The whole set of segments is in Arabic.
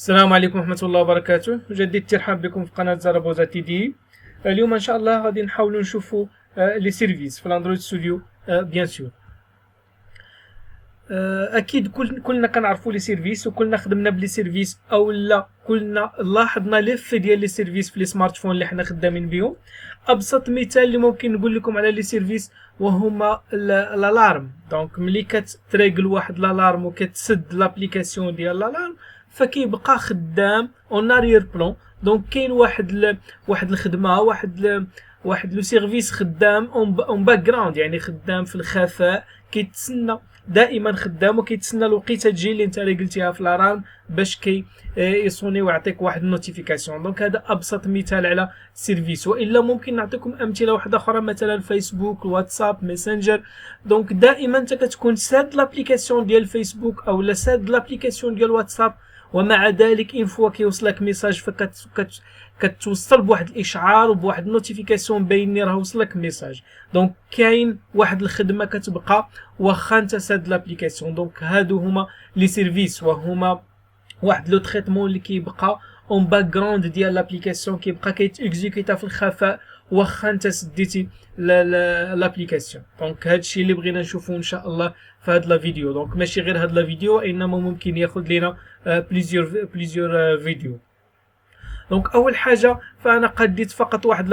السلام عليكم ورحمة الله وبركاته. جديد الترحاب بكم في قناة زرابوزا تي دي. اليوم إن شاء الله غادي نحاولوا نشوفوا لي سيرفيس في الأندرويد ستوديو بيان سور. أكيد كلنا كنعرفوا لي سيرفيس وكلنا خدمنا بلي سيرفيس أو لا كلنا لاحظنا لف ديال لي سيرفيس في لي سمارت فون اللي حنا خدامين بهم. أبسط مثال اللي ممكن نقول لكم على لي سيرفيس وهما الالارم. دونك ملي كتريقل واحد الالارم وكتسد لابليكاسيون ديال الالارم فكيبقى خدام اون اريير بلون. دونك كاين واحد الخدمه واحد لو سيرفيس خدام اون باك جراوند، يعني خدام في الخفاء، كيتسنى دائما خدام وكيتسنى الوقيته تجي اللي انت قلتيها في الالارم باش يصوني ويعطيك واحد النوتيفيكاسيون. دونك هذا ابسط مثال على سيرفيس، والا ممكن نعطيكم امثله واحده اخرى، مثلا فيسبوك، واتساب، ميسنجر. دونك دائما انت كتكون ساد لابليكاسيون ديال فيسبوك او لا ساد لابليكاسيون ديال واتساب، ومع ذلك ان فوا كيوصلك ميساج كتوصل بواحد الاشعار وبواحد النوتيفيكاسيون بيني راه وصلك ميساج. دونك كاين واحد الخدمه كتبقى واخا انت ساد لابليكاسيون. دونك هادو هما لي سيرفيس، وهما واحد لو تريتمون اللي كيبقى اون باك جراوند ديال لابليكاسيون، كيبقى كيتيكزيكوتا في الخفاء واخا انت سديتي لابليكاسيون. دونك هادشي اللي بغينا نشوفو ان شاء الله في هاد لا فيديو. دونك ماشي غير هاد لا فيديو، انما ممكن ياخذ لينا بليزيور فيديو. دونك اول حاجه فانا قديت فقط واحد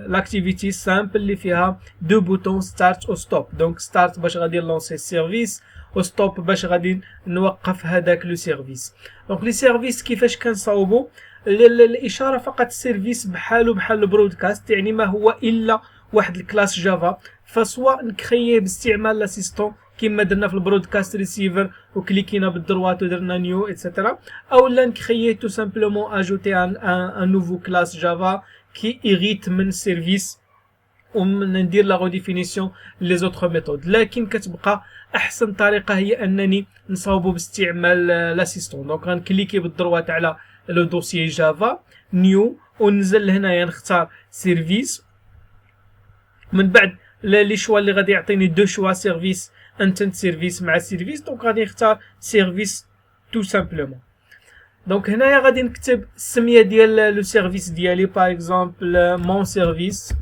لاكتيفيتي سامبل اللي فيها دو بوتون ستارت او ستوب. دونك ستارت باش غادي نلونسي السيرفيس، وستوب باش غادي نوقف هذاك لو سيرفيس. دونك لي سيرفيس كيفاش كنصاوبوا الاشاره فقط السيرفيس بحال البرودكاست، يعني ما هو الا واحد الكلاس جافا، فسواء نكرييه باستعمال لاسيستون كما درنا في البرودكاست ريسيفر وكليكينا بالدروات ودرنا نيو ايتترا، او لا نكرييه تو سامبلومون اجوتي ان نوفو كلاس جافا كي ايريت من سيرفيس وندير لا ريديفينيسيون لي زوتر ميثود. لكن كتبقى احسن طريقه هي انني نصاوبو باستعمال لاسيستون. دونك غنكليكي بالدروات على لو دوسيي جافا نيو، وننزل هنايا نختار سيرفيس. من بعد لي شوا اللي غادي يعطيني دو شوا سيرفيس انتنت سيرفيس مع سيرفيس، دونك غادي نختار سيرفيس تو سامبلومون. دونك هنايا غادي نكتب السميه ديال لو سيرفيس ديالي، باغ اكزومبل مون سيرفيس.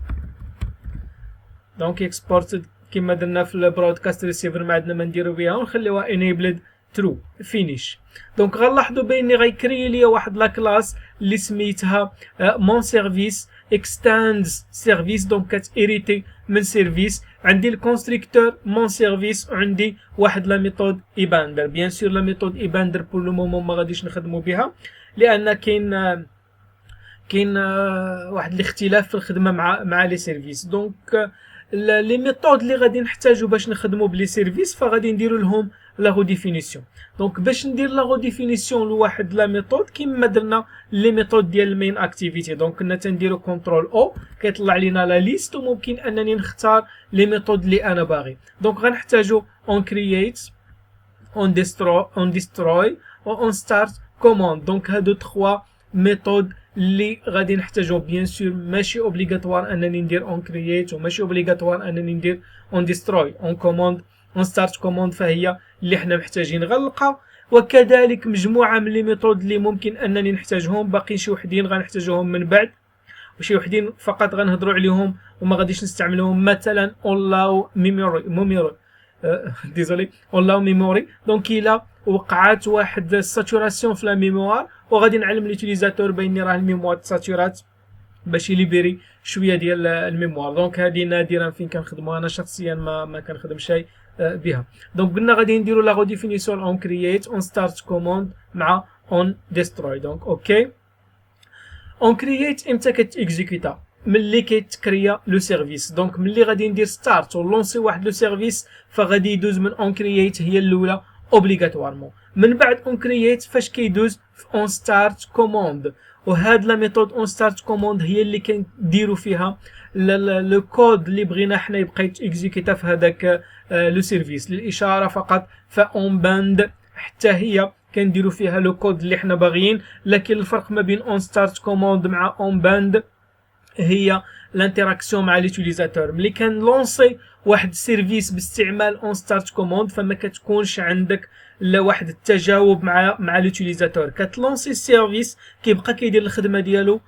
دونك اكسبورت كما درنا في البرودكاست ريسيفر، ما عندنا ما نديرو بها، ونخليوها انيبلد ترو فينيش. دونك غنلاحظوا باني غيكري لي واحد لا كلاس اللي سميتها مون سيرفيس اكستاندز سيرفيس. دونك كتيريتي من سيرفيس. عندي الكونستركتور مون سيرفيس، وعندي واحد لا ميثود ايباندر. بيان سور لا ميثود ايباندر بور لو مومون ما غاديش نخدموا بها، لان كاين واحد الاختلاف في الخدمه مع لي سيرفيس. دونك لي ميثود اللي غادي نحتاجو باش نخدموا بلي سيرفيس فغادي نديروا لهم لا ريديفينيسيون. دونك باش ندير لا ريديفينيسيون لواحد لا ميثود كيما درنا لي ميثود ديال المين اكتيفيتي، دونك كنا تنديروا كنترول او كيطلع لينا لا ليست، وممكن انني نختار لي ميثود اللي انا باغي. دونك غنحتاجو اون كرييت، اون ديستروي و اون ستارت كوموند. دونك هادو 3 ميثود اللي غادي نحتاجو. بيان سور ماشي اوبليغاتوار انني ندير اون كرييت، وماشي اوبليغاتوار انني ندير اون ديستروي. اون كوموند، اون ستارت كوموند فهي اللي حنا محتاجين غنلقاو. وكذلك مجموعه من لي ميثود اللي ممكن انني نحتاجهم، باقي شي وحدين غنحتاجهم من بعد، وشي وحدين فقط غنهضروا عليهم وما غاديش نستعملهم. مثلا allow memory ديزولي allow memory. دونك الا وقعات واحد الساتوراسيون في لا ميموار وغادي نعلم ليوتيليزاتور بان راه الميموار ساتورات باش يليبيري شويه ديال الميموار. دونك هذه نادرا فين كنخدموا، انا شخصيا ما كنخدم شيء بها. دونك قلنا غادي نديروا لا ريديفينيسيون اون كرييت، اون ستارت كوموند مع اون ديستروي. دونك اوكي اون كرييت امتى كتيكزيكوتا؟ ملي كيتكريا لو سيرفيس. دونك ملي غادي ندير ستارت ولونسي واحد لو سيرفيس فغادي يدوز من اون كرييت هي الاولى اوبليغاتوارمون. من بعد اون كرييت فاش كيدوز في اون ستارت كوموند، وهاد لا ميثود اون ستارت كوموند هي اللي كنديروا فيها لو كود اللي بغينا حنا يبقى يتيكزيكوتا في هذاك لو سيرفيس. للاشاره فقط فاون باند حتى هي كنديروا فيها لو كود اللي حنا باغيين. لكن الفرق ما بين اون ستارت كوموند مع اون باند هي الانتراكسيون مع ليوتيليزاتور. ملي كان لونسي واحد السيرفيس باستعمال اون ستارت كوموند فما كتكونش عندك لواحد التجاوب مع لوتيليزاتور. كتلونسي السيرفيس كيبقى كيدير الخدمه ديالو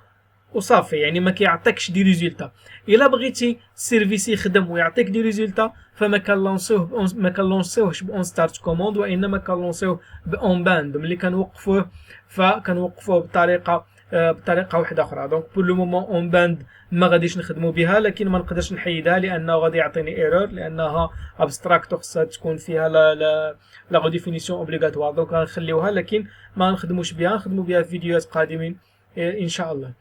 وصافي، يعني ما كيعطيكش دي ريزولتا. الا بغيتي السيرفيس يخدم ويعطيك دي ريزولتا فما كنلونسيوهش بون ستارت كوموند، وانما كنلونسيوه بون باند. ملي كنوقفوه فكنوقفوه بطريقه واحده اخرى. دونك بور لو مومون اون باند ما غاديش نخدموا بها، لكن ما نقدرش نحيدها لانه غادي يعطيني ايرور، لانها ابستراكت خصها تكون فيها لا ريديفينيسيون اوبليغاتوار. دونك غنخليوها لكن ما نخدموش بها، نخدموا بها في فيديوهات قادمين ان شاء الله.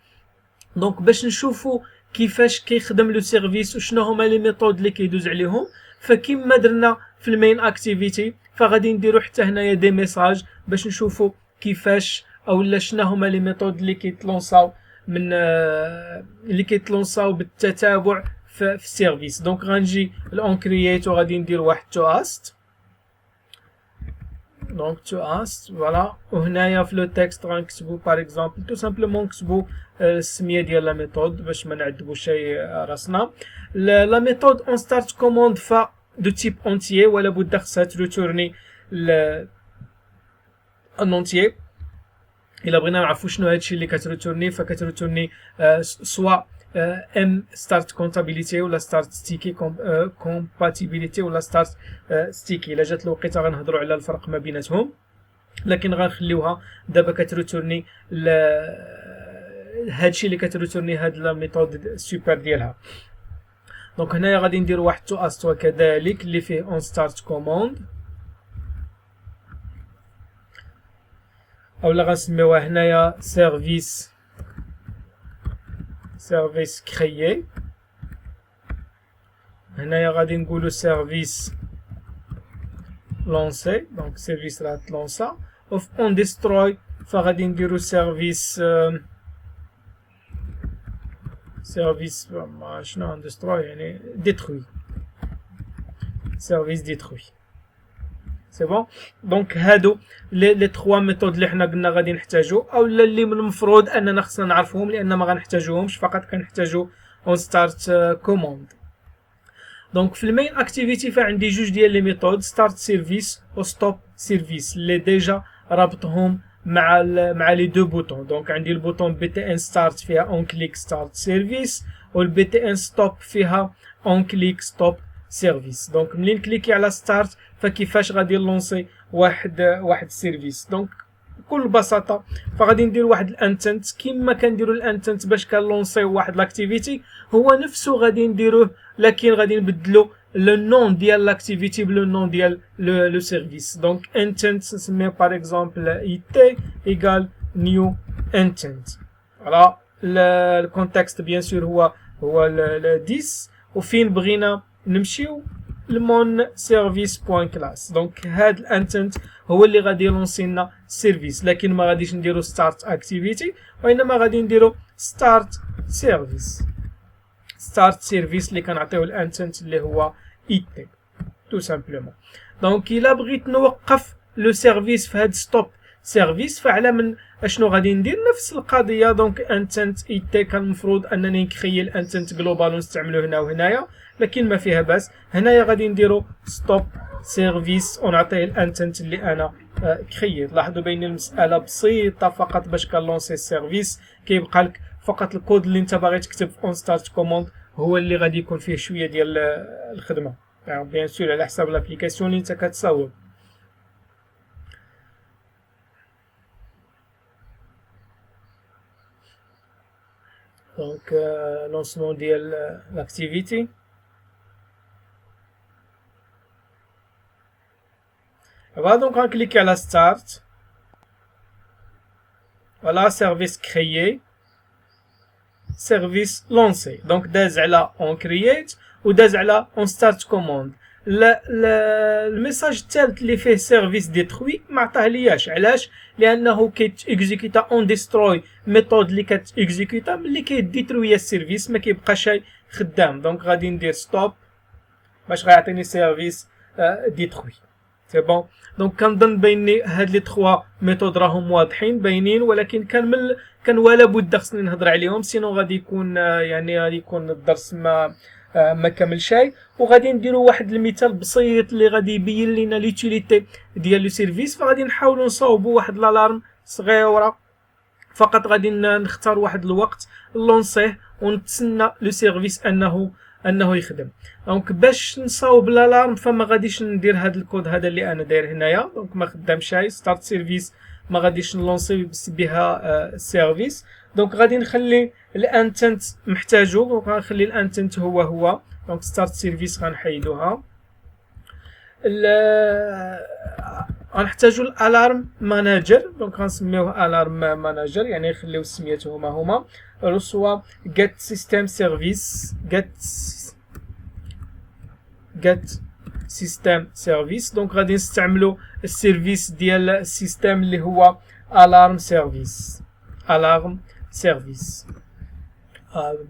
دونك باش نشوفوا كيفاش كيخدم لو سيرفيس وشنو هما لي ميثود اللي كيدوز عليهم، فكما درنا في المين اكتيفيتي فغادي نديرو حتى هنايا دي ميساج باش نشوفوا كيفاش اولا شنو هما لي ميثود اللي كيتلونساو من اللي كيتلونساو بالتتابع في السيرفيس. دونك غنجي الاون كرييت وغادي ندير واحد تو است. دونك تو است فوالا، وهنايا في لو تكست غنكتبو باغ اكزومبل تو سامبلومون نكتبو السميه ديال لا ميثود باش ما نعذبو شي راسنا. لا ميثود اون ستارت كوموند ف دو تيب اونتيي، ولا بد خصها تروتورني ان اونتيي. الا بغينا نعرفو شنو هادشي اللي كتروتورني فكتروتورني سوا ام ستارت كونتابيليتي ولا ستارت ستيكي كومباتيبيليتي ولا ستارت ستيكي. الا جات الوقيته غنهضروا على الفرق ما بيناتهم، لكن غنخليوها دابا كتروتورني هادشي اللي كتروتورني هاد لا ميثود سوبر ديالها. دونك هنايا غادي ندير واحد تو است وكذلك اللي فيه اون ستارت كوموند، اولا غنسميوها هنايا سيرفيس كريي. هنايا غادي نقولو سيرفيس لونسي، دونك سيرفيس راه تلونسا. وفي اون ديستروي فغادي نديرو سيرفيس شنو اون ديستروي يعني ديتروي، سيرفيس ديتروي. سي بون. دونك هادو لي 3 ميثود اللي حنا قلنا غادي نحتاجو، اولا اللي من المفروض اننا خصنا نعرفوهم لان ما غنحتاجوهمش، فقط كنحتاجو اون ستارت كوموند. دونك في المين اكتيفيتي فعندي جوج ديال لي ميثود، ستارت سيرفيس و ستوب سيرفيس، اللي ديجا رابطهم مع لي دو بوطون. دونك عندي البوطون بي تي ان ستارت فيها اون كليك ستارت سيرفيس، والبي تي ان ستوب فيها اون كليك ستوب سيرفيس. دونك ملي نكليكي على ستارت فكيفاش غادي نلونسي واحد السيرفيس. دونك بكل بساطه فغادي ندير واحد الانتنت كيما كنديروا الانتنت باش كنلونسيو واحد لاكتيفيتي، هو نفسه غادي نديروه لكن غادي نبدلو لو نون ديال لاكتيفيتي بلو نون ديال لو سيرفيس. دونك انتنت نسميه باغ اكزومبل اي تي ايكال نيو انتنت. فوالا الكونتكست بيان سور هو ال 10 وفين بغينا نمشيو المون سيرفيس بوين كلاس. دونك هاد الانتنت هو اللي غادي يلونسي لنا السيرفيس، لكن ما غاديش نديرو ستارت اكتيفيتي وانما غادي نديرو ستارت سيرفيس اللي كنعطيو الانتنت اللي هو اي تي تو سامبلومون. دونك الا بغيت نوقف لو سيرفيس في هاد ستوب سيرفيس فعلى من اشنو غادي ندير نفس القضيه. دونك انتنت اي تي كان المفروض انني نكري الانتنت جلوبال ونستعملو هنا وهنايا، لكن ما فيها باس. هنايا غادي نديرو ستوب سيرفيس ونعطيه الانتنت اللي انا كرييت. لاحظوا بين المساله بسيطه فقط باش كنلونسي السيرفيس كيبقى لك فقط الكود اللي انت باغي تكتب في اون ستارت كوموند هو اللي غادي يكون فيه شويه ديال الخدمه، يعني بيان سور على حساب لابليكاسيون اللي انت كتصاوب. دونك لونسمون ديال لاكتيفيتي. دونك غنكليكي على ستارت، فوالا سيرفيس كريي سيرفيس لونسي. دونك داز على اون كرييت وداز على اون ستارت كوموند. الميساج الثالث اللي فيه سيرفيس ديتروي ما عطاه لياش. علاش؟ لانه كيتيكزيكوتا اون ديستروي ميثود اللي كتيكزيكوتا ملي كيديتروي السيرفيس ما كيبقاش خدام. دونك غادي ندير ستوب باش غيعطيني سيرفيس ديتروي. سي بون. دونك كنظن بيني هاد لي 3 ميثود راهم واضحين باينين، ولكن كان ولا بد خصني نهضر عليهم، سينو غادي يكون يعني غادي يكون الدرس ما ما كامل شيء. وغادي نديرو واحد المثال بسيط اللي غادي يبين لنا ليوتيليتي ديال لو سيرفيس. فغادي نحاولوا نصاوبوا واحد لالارم صغيره فقط، غادي نختار واحد الوقت لونسيه ونتسنى لو سيرفيس انه يخدم. دونك باش نصاوب لالارم فما غاديش ندير هذا الكود هذا اللي انا داير هنايا، دونك ما خدامش هاي ستارت سيرفيس، ما غاديش نلونسي بها سيرفيس. دونك غادي نخلي الانتنت محتاجو، دونك غنخلي الانتنت هو دونك ستارت سيرفيس غنحيدوها. غنحتاجو الالارم ماناجر، دونك غنسميوه الارم ماناجر يعني نخليو سميتو هما رسوا get system service get system service. دونك غادي نستعملو السيرفيس ديال السيستم اللي هو alarm service.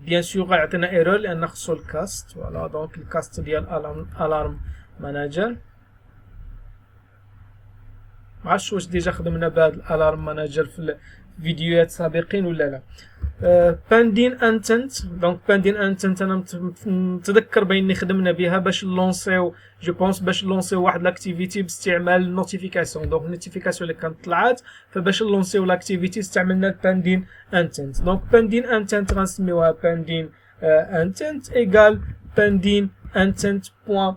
بيان سور غيعطينا ايرور لان خصو الكاست. فوالا دونك الكاست ديال alarm manager. معرفتش واش ديجا خدمنا بهذا الالارم ماناجر في الفيديوهات سابقين ولا لا. باندين انتنت، دونك باندين انتنت انا متذكر باني خدمنا بها باش نلونسيو جو بونس باش نلونسيو واحد لاكتيفيتي باستعمال النوتيفيكاسيون. دونك النوتيفيكاسيون اللي كانت طلعت فباش نلونسيو لاكتيفيتي استعملنا الباندين انتنت. دونك باندين انتنت غنسميوها باندين انتنت ايكال باندين انتنت بوان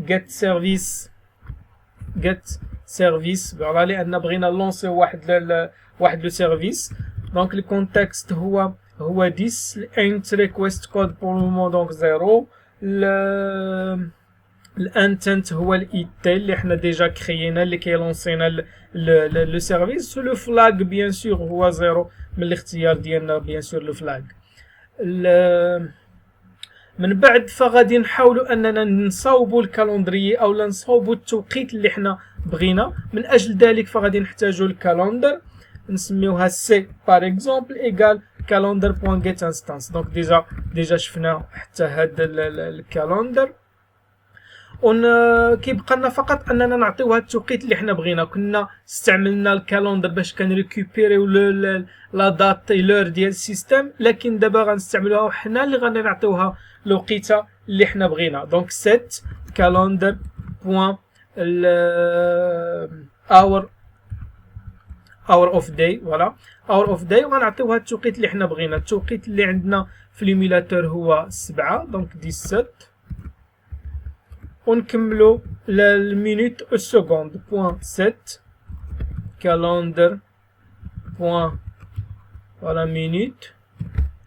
get سيرفيس. فوالا لان بغينا نلونسيو واحد لو سيرفيس. دونك الكونتكست هو 10 الانت ريكويست كود بور المومون دونك 0. الانتنت هو الاي تي اللي حنا ديجا كريينا اللي كيلونسينا لو سيرفيس. لو فلاغ بيان سور هو 0 من الاختيار ديالنا بيان سور لو فلاغ. من بعد فغادي نحاولوا اننا نصاوبوا الكالندري او نصاوبوا التوقيت اللي حنا بغينا. من اجل ذلك فغادي نحتاجوا الكالندر نسميوها سي بار اكزومبل ايكال calendar.getInstance. دونك ديجا شفنا حتى هذا الكالندر. كيبقى لنا فقط اننا نعطيوها التوقيت اللي حنا بغينا. كنا استعملنا الكالندر باش كنريكوبيريو لا دات لور ديال السيستم، لكن دابا غنستعملوها حنا اللي غادي نعطيوها الوقيته اللي حنا بغينا. دونك set calendar بوان hour of day. فوالا hour of day وغنعطيوها التوقيت اللي حنا بغينا. التوقيت اللي عندنا في الايميلاتور هو 7 دونك 17. ونكملو المينوت والسكوند بوان set calendar بوان فوالا مينوت.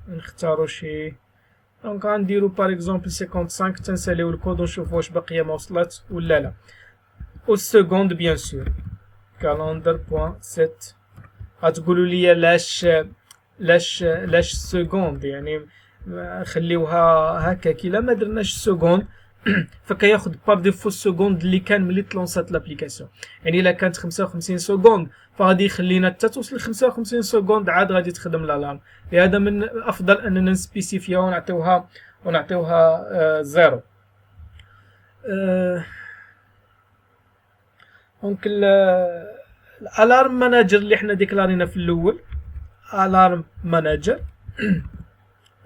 نختارو شي دونك غنديرو باغ اكزومبل 55 تنساليو الكود ونشوفو واش باقيه ما وصلت ولا لا. والسكوند بيان سور calendar بوان set. غتقولوا لي لاش سكوند يعني خليوها هكا كي لا ما درناش سكوند فكياخذ بار ديفو السكوند اللي كان ملي تلونسات لابليكاسيون. يعني الا كانت 55 سكوند فغادي يخلينا حتى توصل 55 سكوند عاد غادي تخدم لالارم. لهذا من الافضل اننا نسبيسيفيها ونعطيوها زيرو. دونك الالارم ماناجر اللي حنا ديكلارينا في الاول الارم ماناجر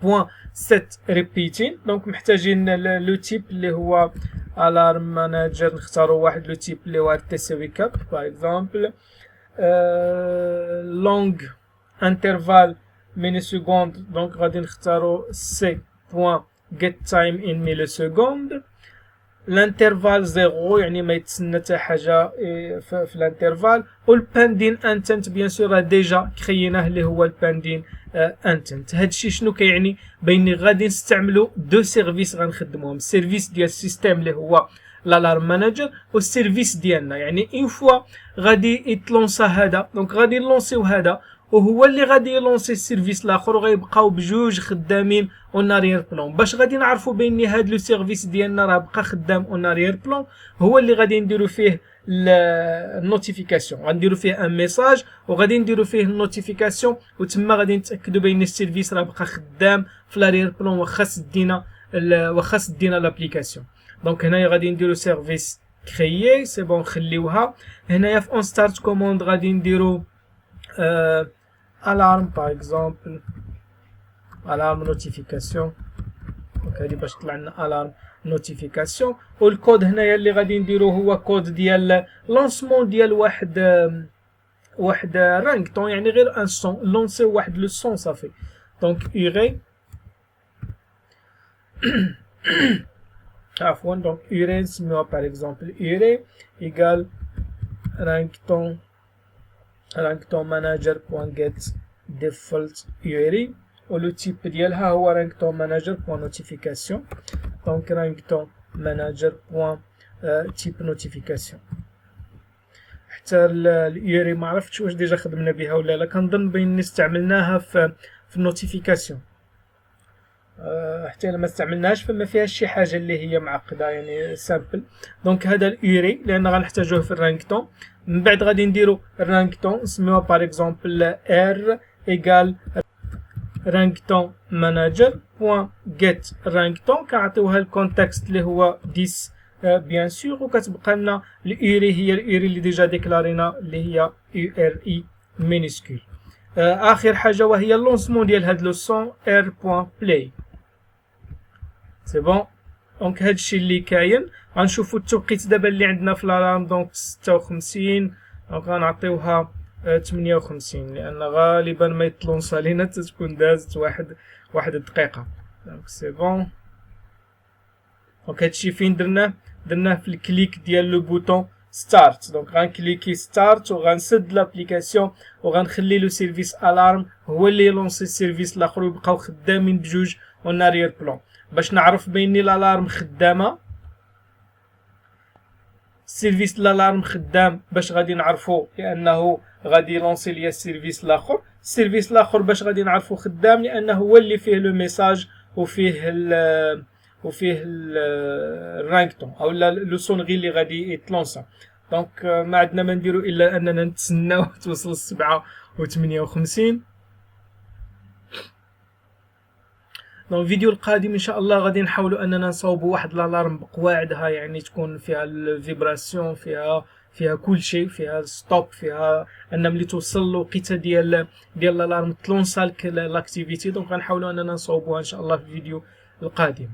بوان set repeating. دونك محتاجين لو تيب اللي هو الارم ماناجر. نختاروا واحد لو تيب اللي هو تساوي كاب باغ اكزومبل لونغ انترفال ميلي سكوند. دونك غادي نختاروا سي بوان get time in ميلي سكوند. الانترفال 0 يعني ما يتسنى حتى حاجه في الانترفال. والباندين انتنت بيان سور ديجا كرييناه اللي هو الباندين انتنت. هادشي شنو كيعني؟ بيني غادي نستعملوا دو سيرفيس غنخدموهم، السيرفيس ديال السيستم اللي هو الالارم ماناجر والسيرفيس ديالنا. يعني اون فوا غادي يتلونسا هذا دونك غادي نلونسيو هذا وهو اللي غادي يلونسي السيرفيس الاخر وغيبقاو بجوج خدامين اون اريير بلون. باش غادي نعرفوا بان هذا لو سيرفيس ديالنا راه بقى خدام اون اريير بلون هو اللي غادي نديرو فيه النوتيفيكاسيون. غنديرو فيه ان ميساج وغادي نديرو فيه النوتيفيكاسيون وتما غادي نتاكدوا بان السيرفيس راه بقى خدام في الاريير بلون واخا سدينا لابليكاسيون. دونك هنايا غادي نديرو سيرفيس كريي سي بون نخليوها. هنايا في اون ستارت كوموند غادي نديرو alarm par exemple alarm notification دونك هذه باش طلع لنا الارم نوتيفيكاسيون. والكود هنايا اللي غادي نديرو هو كود ديال لونسمون ديال واحد رانكتون، يعني غير ان سون، لونسي واحد لو سون صافي. دونك يغي عفوا، دونك يغي نسميوها باغ اكزومبل يغي ايكال رانكتون ماناجر بوان جيت ديفولت يوري، ولو تيب ديالها هو رانكتون ماناجر بوان نوتيفيكاسيون. دونك رانكتون ماناجر بوان تيب نوتيفيكاسيون. حتى اليوري ما عرفتش واش ديجا خدمنا بها ولا لا، كنظن باني استعملناها في النوتيفيكاسيون، حتى الا ما استعملناهاش فما فيهاش شي حاجه اللي هي معقده، يعني سامبل. دونك هذا اليوري لان غنحتاجوه في الرانكتون. من بعد غادي نديرو الرانكتون نسميوها باغ اكزومبل ار ايكال رانكتون ماناجر بوان جيت رانكتون، كنعطيوها الكونتكست اللي هو 10 بيان سور، وكتبقى لنا اليوري هي اليوري اللي ديجا ديكلارينا اللي هي يو ار اي مينيسكول. اخر حاجه وهي اللونسمون ديال هاد لو سون ار بوان بلاي. سي بون. دونك هادشي اللي كاين. غنشوفو التوقيت دابا اللي عندنا في الالارم، دونك 56. دونك غنعطيوها 58 لان غالبا ما يطلونسا لينا تتكون دازت واحد الدقيقه. دونك سي بون. دونك هادشي فين درناه في الكليك ديال لو بوطون ستارت. دونك غنكليكي ستارت وغنسد لابليكاسيون وغنخلي لو سيرفيس الارم هو اللي يلونسي السيرفيس الاخر ويبقاو خدامين بجوج اون اريير بلون باش نعرف باني الالارم خدامه. السيرفيس الالارم خدام باش غادي نعرفو لانه غادي يلونسي ليا السيرفيس الاخر. السيرفيس الاخر باش غادي نعرفو خدام لانه هو اللي فيه لو ميساج وفيه الرانكتون او لو سونغي اللي غادي يتلونسا. دونك ما عندنا ما نديرو الا اننا نتسناو توصل 7:58. دونك الفيديو القادم ان شاء الله غادي نحاولوا اننا نصاوبوا واحد الالارم بقواعدها، يعني تكون فيها الفيبراسيون، فيها كل شيء، فيها ستوب، فيها ان ملي توصل الوقيته ديال الالارم تلونسالك لاكتيفيتي. دونك غنحاولوا اننا نصاوبوها ان شاء الله في الفيديو القادم.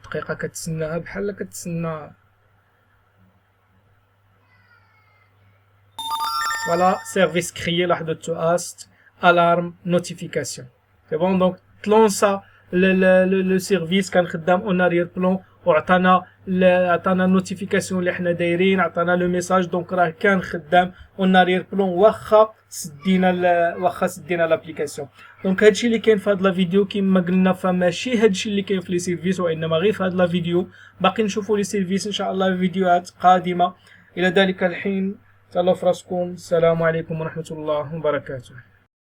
دقيقة كتسناها بحال كتسنى. فوالا سيرفيس كريي، لاحظوا توست الارم نوتيفيكاسيون. سي بون. دونك تلونسا لو سيرفيس كان خدام اون اريير بلون وعطانا النوتيفيكاسيون اللي حنا دايرين، عطانا لو ميساج. دونك راه كان خدام اون اريير بلون واخا سدينا لابليكاسيون. دونك هادشي اللي كاين في هاد لا فيديو. كيما قلنا فماشي هادشي اللي كاين في لي سيرفيس وانما غير في هاد لا فيديو. باقي نشوفوا لي سيرفيس ان شاء الله في فيديوهات قادمه. الى ذلك الحين تهلاو فراسكم. السلام عليكم ورحمه الله وبركاته.